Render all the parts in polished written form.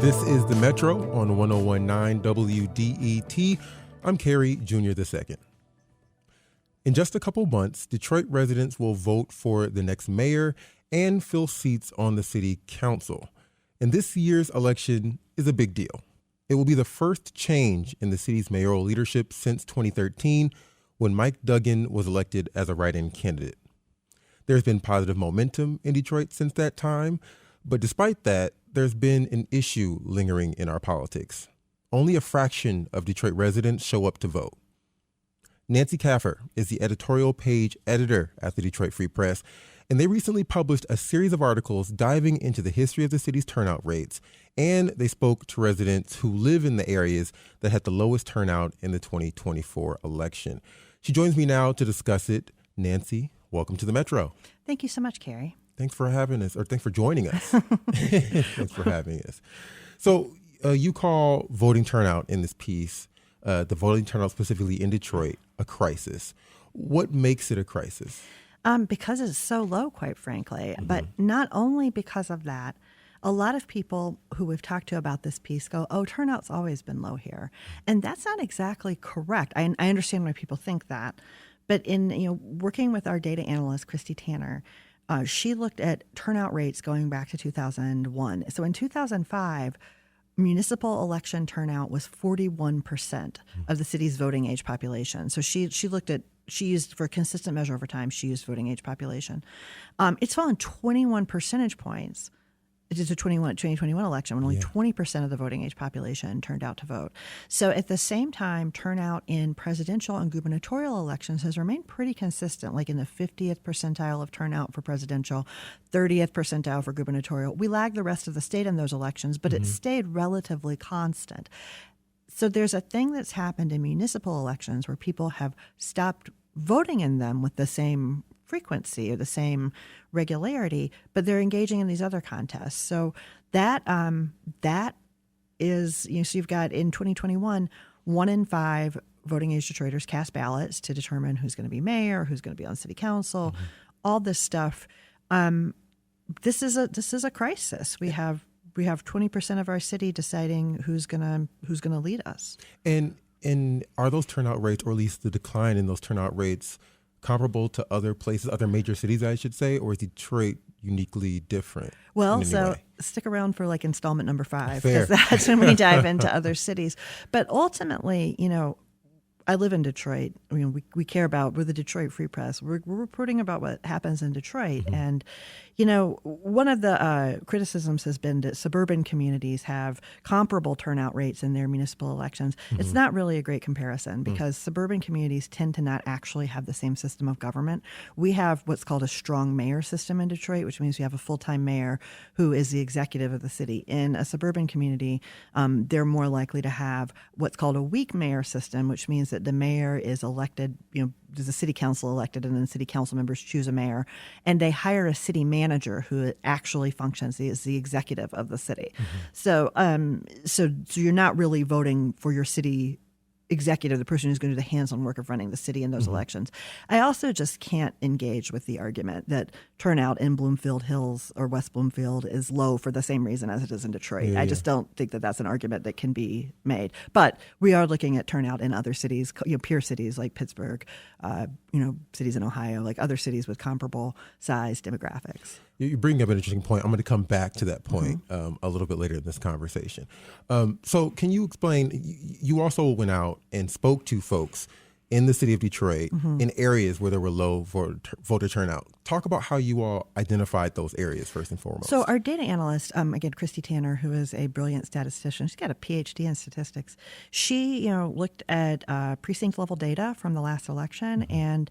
This is the Metro on 101.9 WDET. I'm Kerry Jr. II. In just a couple months, Detroit residents will vote for the next mayor and fill seats on the city council. And this year's election is a big deal. It will be the first change in the city's mayoral leadership since 2013, when Mike Duggan was elected as a write-in candidate. There's been positive momentum in Detroit since that time, but despite that, there's been an issue lingering in our politics. Only a fraction of Detroit residents show up to vote. Nancy Kaffer is the editorial page editor at the Detroit Free Press, and they recently published a series of articles diving into the history of the city's turnout rates, and they spoke to residents who live in the areas that had the lowest turnout in the 2024 election. She joins me now to discuss it. Nancy, welcome to the Metro. Thank you so much, Kerry. Thanks for having us, or thanks for joining us. Thanks for having us. So you call voting turnout in this piece, the voting turnout specifically in Detroit, a crisis. What makes it a crisis? Because it's so low, quite frankly. Mm-hmm. But not only because of that, a lot of people who we've talked to about this piece go, oh, turnout's always been low here. And that's not exactly correct. I understand why people think that. But in working with our data analyst, Christy Tanner, she looked at turnout rates going back to 2001. So in 2005, municipal election turnout was 41% of the city's voting age population. So she used, for a consistent measure over time, she used voting age population. It's fallen 21 percentage points. It is a 2021 election when only 20% of the voting age population turned out to vote. So at the same time, turnout in presidential and gubernatorial elections has remained pretty consistent, like in the 50th percentile of turnout for presidential, 30th percentile for gubernatorial. We lag the rest of the state in those elections, but it stayed relatively constant. So there's a thing that's happened in municipal elections where people have stopped voting in them with the same frequency or the same regularity, but they're engaging in these other contests. So that is, so you've got in 2021, 1 in 5 voting age Detroiters cast ballots to determine who's going to be mayor, who's going to be on city council, all this stuff. This is a crisis. We have 20% of our city deciding who's gonna lead us. And are those turnout rates, or at least the decline in those turnout rates, comparable to other places, other major cities, I should say, or is Detroit uniquely different? Well, so stick around for like installment number 5, because that's when we dive into other cities. But ultimately, I live in Detroit. We care about, we're the Detroit Free Press. We're reporting about what happens in Detroit. Mm-hmm. And, one of the criticisms has been that suburban communities have comparable turnout rates in their municipal elections. Mm-hmm. It's not really a great comparison because suburban communities tend to not actually have the same system of government. We have what's called a strong mayor system in Detroit, which means we have a full-time mayor who is the executive of the city. In a suburban community, they're more likely to have what's called a weak mayor system, which means that the mayor is elected, there's a city council elected, and then city council members choose a mayor, and they hire a city manager who actually functions as the executive of the city. Mm-hmm. So you're not really voting for your city executive, the person who's going to do the hands-on work of running the city in those elections. I also just can't engage with the argument that turnout in Bloomfield Hills or West Bloomfield is low for the same reason as it is in Detroit. I just don't think that that's an argument that can be made. But we are looking at turnout in other cities, peer cities like Pittsburgh, cities in Ohio, like other cities with comparable size demographics. You bring up an interesting point. I'm going to come back to that point a little bit later in this conversation. So can you explain, you also went out and spoke to folks in the city of Detroit in areas where there were low voter turnout. Talk about how you all identified those areas first and foremost. So our data analyst, again, Christy Tanner, who is a brilliant statistician, she's got a PhD in statistics. She, looked at precinct level data from the last election and,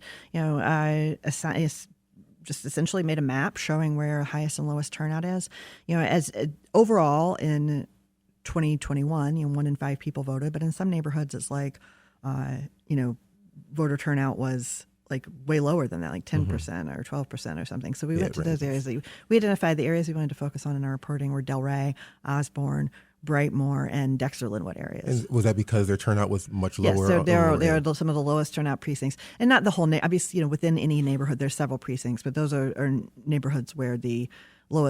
just essentially made a map showing where highest and lowest turnout is. As overall in 2021, 1 in 5 people voted, but in some neighborhoods it's like, voter turnout was like way lower than that, like 10% or 12% or something. So we went to those areas. We identified the areas we wanted to focus on in our reporting were Delray, Osborne, Brightmoor, and Dexter Linwood areas. And was that because their turnout was much lower? Yes, so there are some of the lowest turnout precincts, and not the whole. Obviously, within any neighborhood, there's several precincts, but those are neighborhoods where the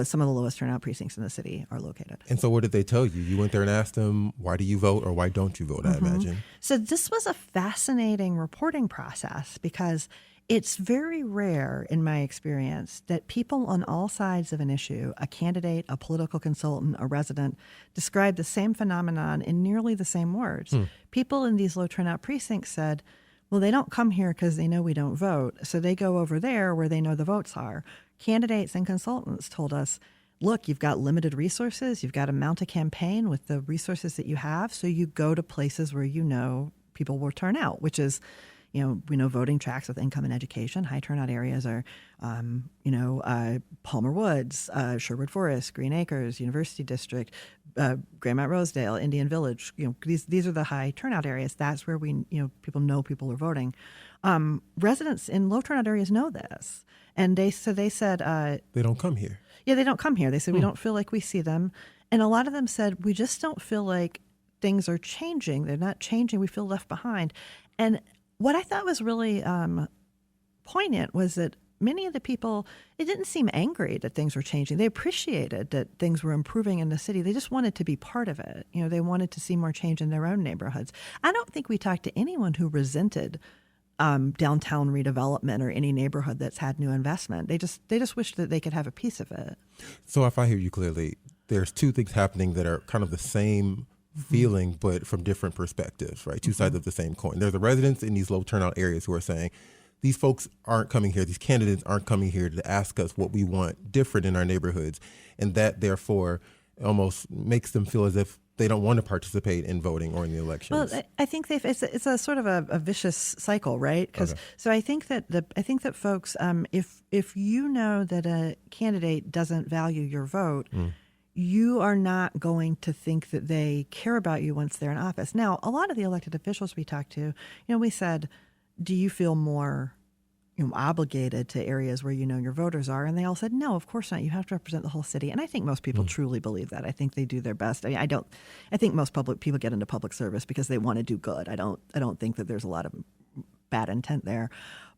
some of the lowest turnout precincts in the city are located. And so what did they tell you? You went there and asked them, why do you vote or why don't you vote, I imagine? So this was a fascinating reporting process because it's very rare, in my experience, that people on all sides of an issue, a candidate, a political consultant, a resident, describe the same phenomenon in nearly the same words. People in these low turnout precincts said, well, they don't come here because they know we don't vote, so they go over there where they know the votes are. Candidates and consultants told us, look, you've got limited resources, you've got to mount a campaign with the resources that you have, so you go to places where you know people will turn out, which is, we know voting tracts with income and education. High turnout areas are, Palmer Woods, Sherwood Forest, Green Acres, University District, Grand Mount Rosedale, Indian Village. These are the high turnout areas. That's where people are voting. Residents in low turnout areas know this, and they said they don't come here. Yeah, they don't come here. They said we don't feel like we see them, and a lot of them said we just don't feel like things are changing. They're not changing. We feel left behind, and what I thought was really poignant was that many of the people, it didn't seem angry that things were changing. They appreciated that things were improving in the city. They just wanted to be part of it. They wanted to see more change in their own neighborhoods. I don't think we talked to anyone who resented downtown redevelopment or any neighborhood that's had new investment. They just wished that they could have a piece of it. So if I hear you clearly, there's two things happening that are kind of the same feeling, but from different perspectives, right? Two sides of the same coin. There's the residents in these low turnout areas who are saying, these folks aren't coming here, these candidates aren't coming here to ask us what we want different in our neighborhoods. And that therefore almost makes them feel as if they don't want to participate in voting or in the elections. Well, I think it's a sort of a vicious cycle, right? So I think that folks, if you know that a candidate doesn't value your vote, you are not going to think that they care about you once they're in office. Now, a lot of the elected officials we talked to, we said, do you feel more obligated to areas where your voters are? And they all said, no, of course not. You have to represent the whole city. And I think most people truly believe that. I think they do their best. I think most people get into public service because they want to do good. I don't think that there's a lot of bad intent there.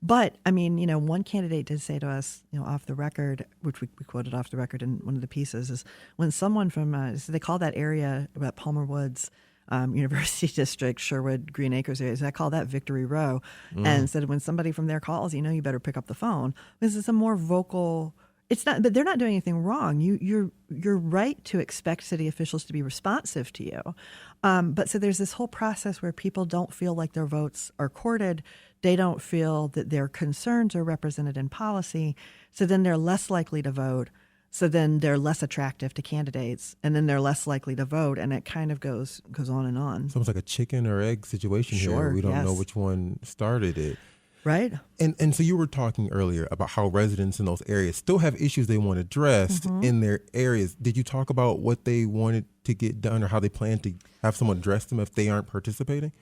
But, one candidate did say to us, off the record, which we quoted off the record in one of the pieces, is when someone from, so they call that area about Palmer Woods, University District, Sherwood, Green Acres areas, I call that Victory Row, and said when somebody from there calls, you better pick up the phone. Because it's a more vocal, it's not, but they're not doing anything wrong. You're right to expect city officials to be responsive to you. But so there's this whole process where people don't feel like their votes are courted. They don't feel that their concerns are represented in policy. So then they're less likely to vote. So then they're less attractive to candidates, and then they're less likely to vote, and it kind of goes on and on. It's almost like a chicken or egg situation here. We don't know which one started it. Right. And so you were talking earlier about how residents in those areas still have issues they want addressed in their areas. Did you talk about what they wanted to get done or how they plan to have someone address them if they aren't participating?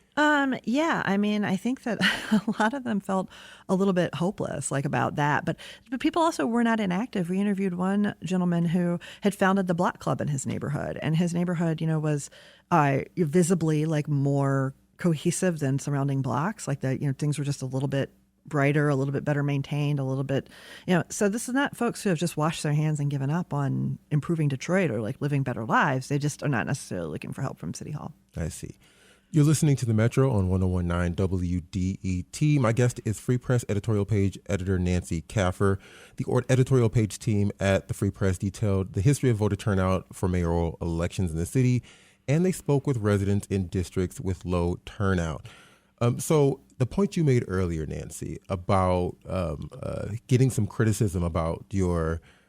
Yeah. I think that a lot of them felt a little bit hopeless about that. But people also were not inactive. We interviewed one gentleman who had founded the Block Club in his neighborhood. And his neighborhood, was visibly more cohesive than surrounding blocks. Things were just a little bit brighter, a little bit better maintained, a little bit, so this is not folks who have just washed their hands and given up on improving Detroit or living better lives. They just are not necessarily looking for help from City Hall. I see. You're listening to The Metro on 101.9 WDET. My guest is Free Press editorial page editor Nancy Kaffer. The editorial page team at the Free Press detailed the history of voter turnout for mayoral elections in the city, and they spoke with residents in districts with low turnout. So the point you made earlier, Nancy, about getting some criticism about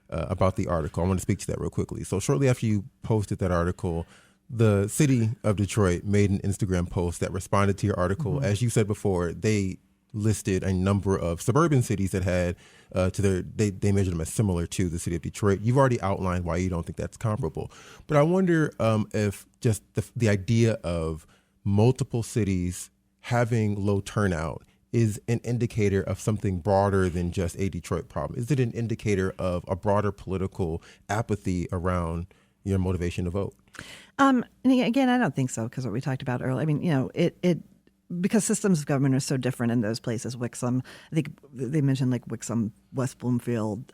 about the article, I want to speak to that real quickly. So shortly after you posted that article, the city of Detroit made an Instagram post that responded to your article. As you said before, they listed a number of suburban cities that had they measured them as similar to the city of Detroit. You've already outlined why you don't think that's comparable. But I wonder if just the idea of multiple cities having low turnout is an indicator of something broader than just a Detroit problem. Is it an indicator of a broader political apathy around your motivation to vote? And again, I don't think so, because what we talked about earlier, because systems of government are so different in those places. Wixom, I think they mentioned Wixom, West Bloomfield,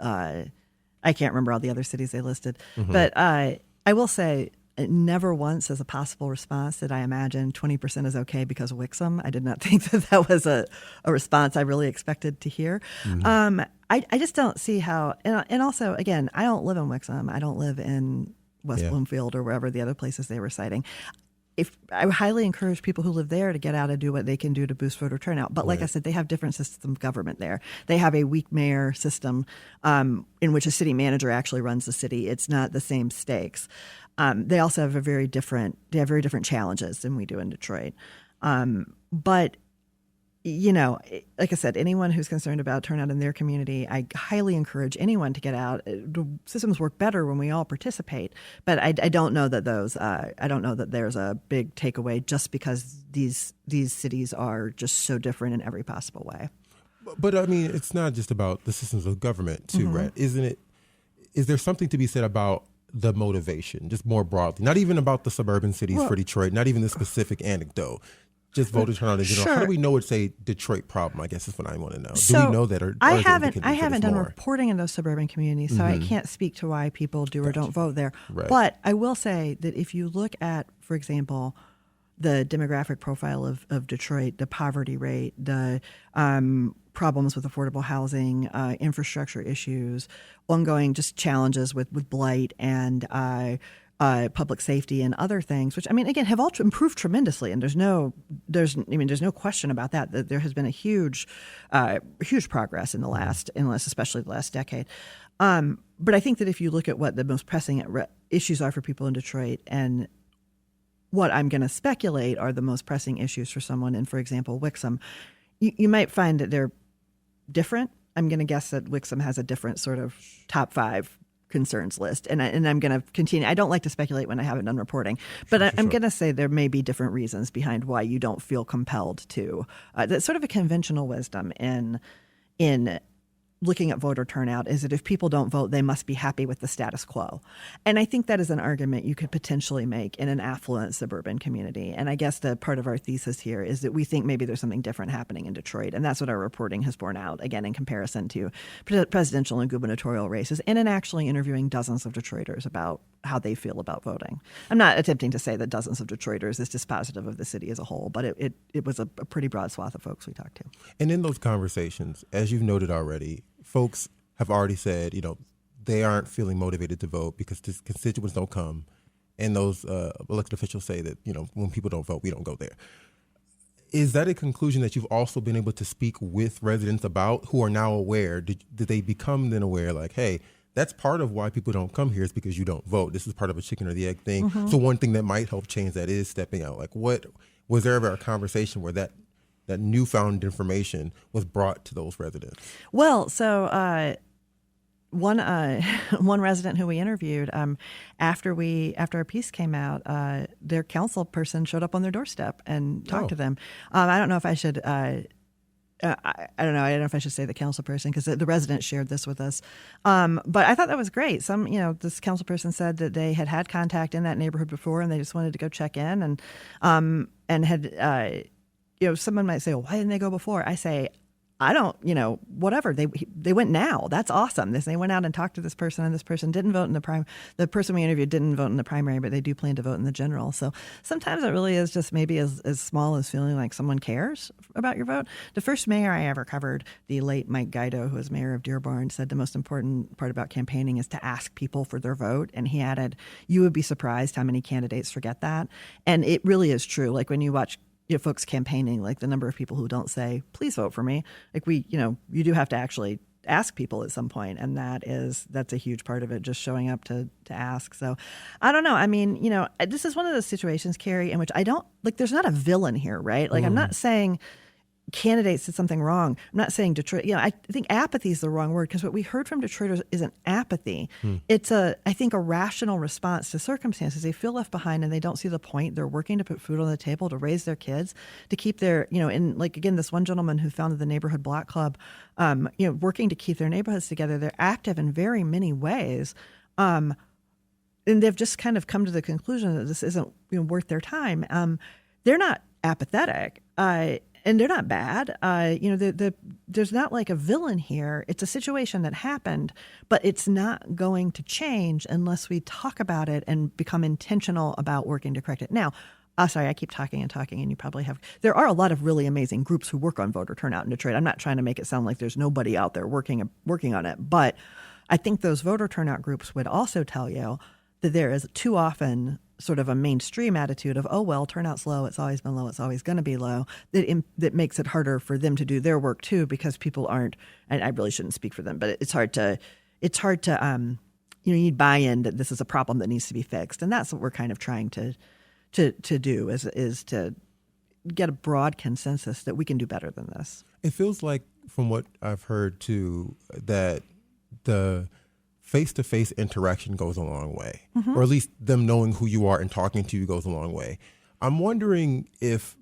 I can't remember all the other cities they listed. But I will say, never once as a possible response did I imagine 20% is okay because of Wixom. I did not think that was a response I really expected to hear. I just don't see how, and also, again, I don't live in Wixom. I don't live in West Bloomfield or wherever the other places they were citing. I would highly encourage people who live there to get out and do what they can do to boost voter turnout. But like I said, they have different systems of government there. They have a weak mayor system in which a city manager actually runs the city. It's not the same stakes. They also have very different challenges than we do in Detroit. But like I said, anyone who's concerned about turnout in their community, I highly encourage anyone to get out. The systems work better when we all participate. But I don't know that I don't know that there's a big takeaway just because these cities are just so different in every possible way. But I mean, it's not just about the systems of government too, right? Isn't it? Is there something to be said about the motivation, just more broadly? Not even about the suburban cities for Detroit, not even the specific anecdote. Just voter turnout in general. Sure. How do we know it's a Detroit problem? I guess is what I want to know. So do we know that? Or I haven't done reporting in those suburban communities, so I can't speak to why people do or don't vote there. Right. But I will say that if you look at, for example, the demographic profile of Detroit, the poverty rate, the problems with affordable housing, infrastructure issues, ongoing just challenges with blight and public safety and other things, which, I mean, again, have all improved tremendously. And there's no question about that there has been a huge progress in the last, especially the last decade. But I think that if you look at what the most pressing issues are for people in Detroit, and what I'm going to speculate are the most pressing issues for someone in, for example, Wixom, you might find that they're different. I'm going to guess that Wixom has a different sort of top 5 concerns list. And I'm going to continue. I don't like to speculate when I haven't done reporting, but I'm going to say there may be different reasons behind why you don't feel compelled to. That's sort of a conventional wisdom in looking at voter turnout is that if people don't vote, they must be happy with the status quo. And I think that is an argument you could potentially make in an affluent suburban community. And I guess the part of our thesis here is that we think maybe there's something different happening in Detroit. And that's what our reporting has borne out, again, in comparison to presidential and gubernatorial races, and in actually interviewing dozens of Detroiters about how they feel about voting. I'm not attempting to say that dozens of Detroiters is dispositive of the city as a whole, but it was a pretty broad swath of folks we talked to. And in those conversations, as you've noted already, folks have already said, they aren't feeling motivated to vote because the constituents don't come. And those elected officials say that, when people don't vote, we don't go there. Is that a conclusion that you've also been able to speak with residents about who are now aware? Did they become then aware, like, hey, that's part of why people don't come here is because you don't vote. This is part of a chicken or the egg thing. So one thing that might help change that is stepping out. Like, was there ever a conversation where that newfound information was brought to those residents? Well, so one resident who we interviewed, after our piece came out, their council person showed up on their doorstep and talked to them. I don't know if I should. I don't know. I don't know if I should say the council person because the resident shared this with us. But I thought that was great. This council person said that they had contact in that neighborhood before, and they just wanted to go check in, and had. Someone might say, well, why didn't they go before? I say, I don't, whatever. They went now. That's awesome. They went out and talked to this person, and this person didn't vote in the person we interviewed didn't vote in the primary, but they do plan to vote in the general. So sometimes it really is just maybe as small as feeling like someone cares about your vote. The first mayor I ever covered, the late Mike Duggan, who was mayor of Dearborn, said the most important part about campaigning is to ask people for their vote. And he added, you would be surprised how many candidates forget that. And it really is true. Like when you watch folks campaigning, like the number of people who don't say, please vote for me. Like you do have to actually ask people at some point, and that's a huge part of it, just showing up to ask. So I don't know. I mean, this is one of those situations, Carrie, in which there's not a villain here, right? Like I'm not saying candidates did something wrong. I'm not saying Detroit, I think apathy is the wrong word, because what we heard from Detroiters isn't apathy. It's I think a rational response to circumstances. They feel left behind and they don't see the point. They're working to put food on the table, to raise their kids, to keep their, and like, again, this one gentleman who founded the Neighborhood Block Club, working to keep their neighborhoods together. They're active in very many ways. And they've just kind of come to the conclusion that this isn't worth their time. They're not apathetic. and they're not bad. There's not like a villain here. It's a situation that happened, but it's not going to change unless we talk about it and become intentional about working to correct it. Now, sorry, I keep talking, and you probably have. There are a lot of really amazing groups who work on voter turnout in Detroit. I'm not trying to make it sound like there's nobody out there working on it, but I think those voter turnout groups would also tell you that there is too often sort of a mainstream attitude of, oh, well, turnout's low, it's always been low, it's always going to be low, that makes it harder for them to do their work too, because people aren't, and I really shouldn't speak for them, but it's hard to you need buy-in that this is a problem that needs to be fixed. And that's what we're kind of trying to do is to get a broad consensus that we can do better than this. It feels like, from what I've heard too, that the face-to-face interaction goes a long way, or at least them knowing who you are and talking to you goes a long way. I'm wondering if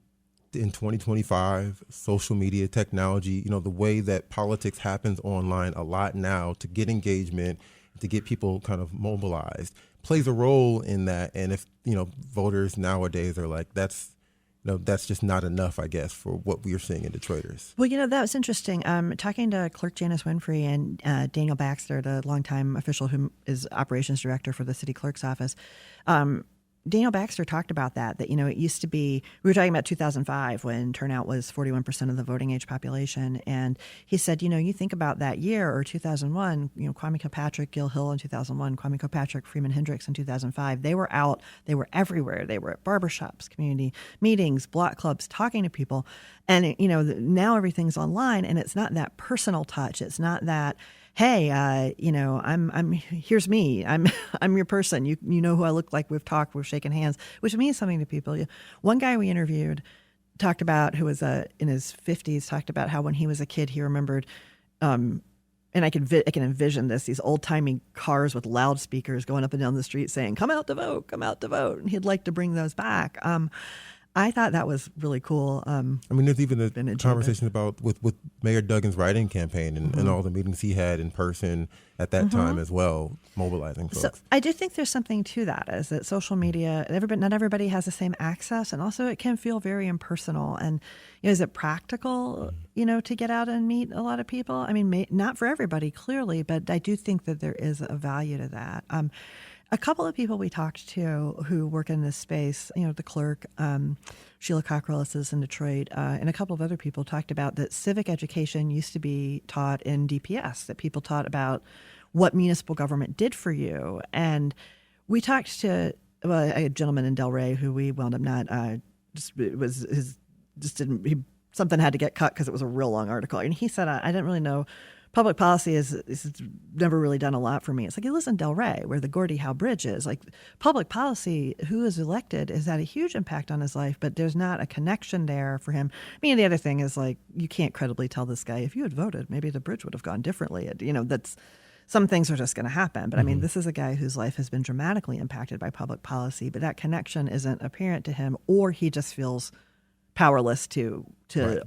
in 2025, social media technology, the way that politics happens online a lot now to get engagement, to get people kind of mobilized, plays a role in that. And if, voters nowadays are like, that's just not enough, I guess, for what we are seeing in Detroiters. Well, that was interesting. Talking to Clerk Janice Winfrey and Daniel Baxter, the longtime official who is operations director for the city clerk's office, Daniel Baxter talked about that it used to be, we were talking about 2005 when turnout was 41% of the voting age population. And he said, you think about that year, or 2001, Kwame Kilpatrick, Gil Hill in 2001, Kwame Kilpatrick, Freeman Hendricks in 2005. They were out, they were everywhere. They were at barbershops, community meetings, block clubs, talking to people. And, now everything's online, and it's not that personal touch. It's not that, hey, I'm here's me. I'm your person. You know who I look like. We've talked. We've shaken hands, which means something to people. One guy we interviewed talked about, who was in his 50s, talked about how when he was a kid he remembered, and I can envision this, these old timey cars with loudspeakers going up and down the street saying, "Come out to vote, come out to vote," and he'd like to bring those back. I thought that was really cool. There's even a conversation about with Mayor Duggan's write-in campaign and all the meetings he had in person at that time as well, mobilizing folks. So I do think there's something to that, is that social media, not everybody has the same access, and also it can feel very impersonal. And is it practical, to get out and meet a lot of people? Not for everybody, clearly, but I do think that there is a value to that. A couple of people we talked to who work in this space, the clerk, Sheila Cockrell is in Detroit, and a couple of other people talked about that civic education used to be taught in DPS, that people taught about what municipal government did for you. And we talked to a gentleman in Delray who we wound up not, something had to get cut because it was a real long article. And he said, I didn't really know. Public policy is never really done a lot for me. It's like, he lives in Delray, where the Gordie Howe Bridge is. Like, public policy, who is elected, has had a huge impact on his life, but there's not a connection there for him. The other thing is, like, you can't credibly tell this guy, if you had voted, maybe the bridge would have gone differently. That's, some things are just going to happen. But this is a guy whose life has been dramatically impacted by public policy, but that connection isn't apparent to him, or he just feels powerless to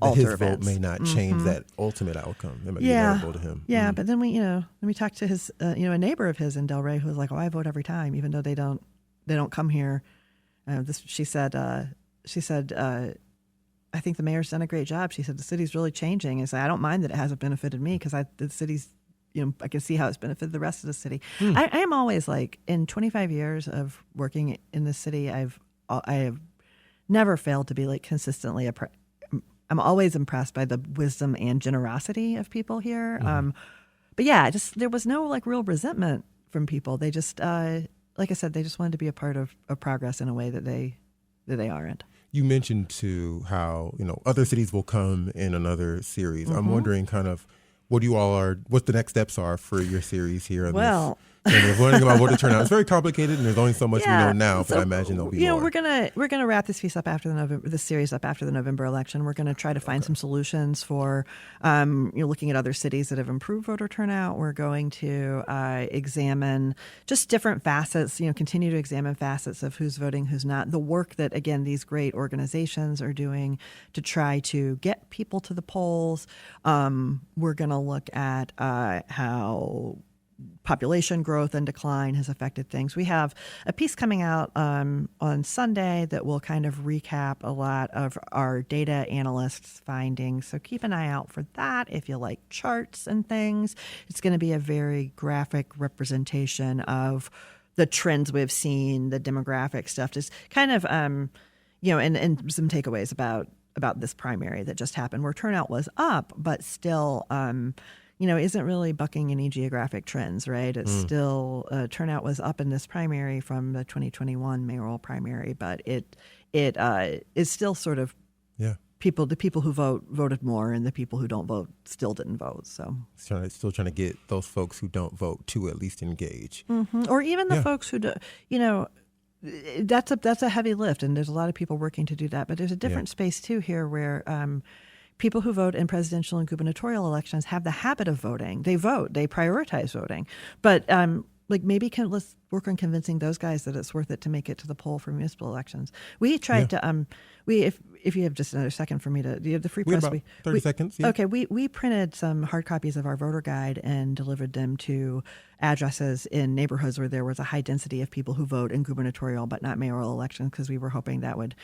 alter his events. Vote may not change that ultimate outcome. It might be valuable to him. Yeah, but then we talked to his a neighbor of his in Delray who was like, "Oh, I vote every time, even though they don't come here." She said, I think the mayor's done a great job. She said the city's really changing. And I don't mind that it hasn't benefited me, because the city's, I can see how it's benefited the rest of the city. I am always like, in 25 years of working in the city, I have never failed to be like consistently I'm always impressed by the wisdom and generosity of people here. But yeah, there was no like real resentment from people. They just, like I said, they just wanted to be a part of progress in a way that they aren't. You mentioned too how, other cities will come in another series. I'm wondering kind of what the next steps are for your series here on this. And learning about voter turnout. It's very complicated, and there's only so much we know now. But I imagine there'll be more. We're gonna wrap this piece up this series up after the November election. We're gonna try to find some solutions for looking at other cities that have improved voter turnout. We're going to examine just different facets. Continue to examine facets of who's voting, who's not. The work that, again, these great organizations are doing to try to get people to the polls. We're gonna look at how population growth and decline has affected things. We have a piece coming out on Sunday that will kind of recap a lot of our data analysts' findings. So keep an eye out for that if you like charts and things. It's going to be a very graphic representation of the trends we've seen, the demographic stuff. Just kind of, and some takeaways about this primary that just happened, where turnout was up, but still, isn't really bucking any geographic trends, right? It's still, turnout was up in this primary from the 2021 mayoral primary, but it is still sort of the people who voted more, and the people who don't vote still didn't vote. So still trying to get those folks who don't vote to at least engage. Mm-hmm. Or even the folks who do, that's a heavy lift, and there's a lot of people working to do that. But there's a different space too here where people who vote in presidential and gubernatorial elections have the habit of voting. They vote, they prioritize voting, but let's work on convincing those guys that it's worth it to make it to the poll for municipal elections. We tried to if you have just another second for me to, do you have the free press? About 30 seconds. Yeah. Okay, we printed some hard copies of our voter guide and delivered them to addresses in neighborhoods where there was a high density of people who vote in gubernatorial but not mayoral elections, because we were hoping that would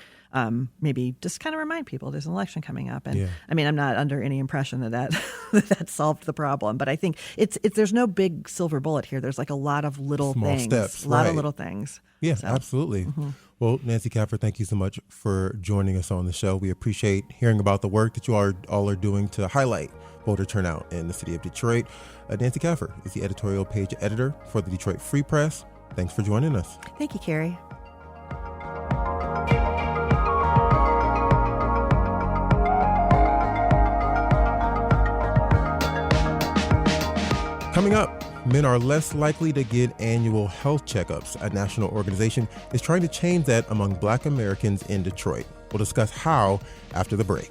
maybe just kind of remind people there's an election coming up. And I mean, I'm not under any impression that solved the problem, but I think it's there's no big silver bullet here. There's like a lot of little small things, steps, a lot of little things. Yeah, so. Absolutely. Mm-hmm. Well, Nancy Caffer, thank you so much for joining us on the show. We appreciate hearing about the work that you all are doing to highlight voter turnout in the city of Detroit. Nancy Caffer is the editorial page editor for the Detroit Free Press. Thanks for joining us. Thank you, Carrie. Coming up, men are less likely to get annual health checkups. A national organization is trying to change that among Black Americans in Detroit. We'll discuss how after the break.